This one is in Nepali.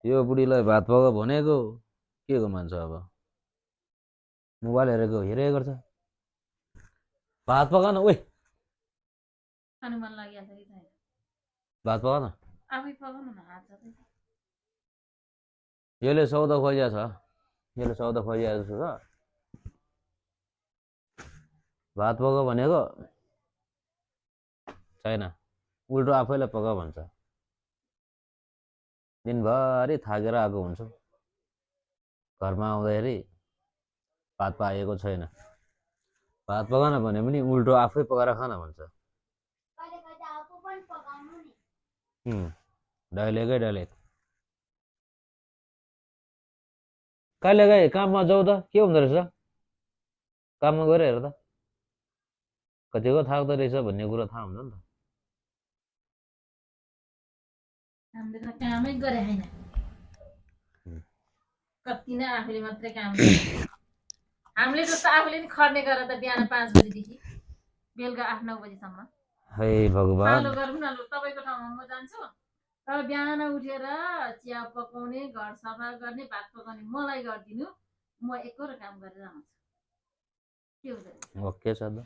यो बुढीलाई भात पकाउ भनेको के को मान्छ अब मोबाइल हेरेको गर्छ भात पकाउन ओइ खानु मन लागिहाल्छ कि छैन भात पकाउन आफै पकाउनु न हात छ यसले सौदा खोजिया छ यसले सौदा खोजिया जस्तो छ भात पकाउ भनेको छैन उल्टो आफैलाई पकाउ भन्छ दिनभरि थाकेर आएको हुन्छु घरमा आउँदाखेरि भात पाएको छैन भात पकाउन भने पनि उल्टो आफै पकाएर खान भन्छ डाइलेकै डाइलेक कहिले काहीँ काममा जाउँ त के हुँदो रहेछ काममा गएर हेर त कतिको थाक्दो रहेछ भन्ने कुरा थाहा हुन्छ नि त हामीले त कामै गरे होइन कति नै आफूले मात्रै काम गरे हामीले जस्तो आफूले नि खट्ने गरेर त बिहान 5 बजीदेखि बेलुका 8-9 बजीसम्म हे भगवान् पालो गरौँ न लु तपाईँको ठाउँमा म जान्छु तर बिहान उठेर चिया पकाउने घर सफा गर्ने भात पकाउने मलाई गरिदिनु म एकहोरो काम गरेर आउँछु के हुन्छ ओके छ त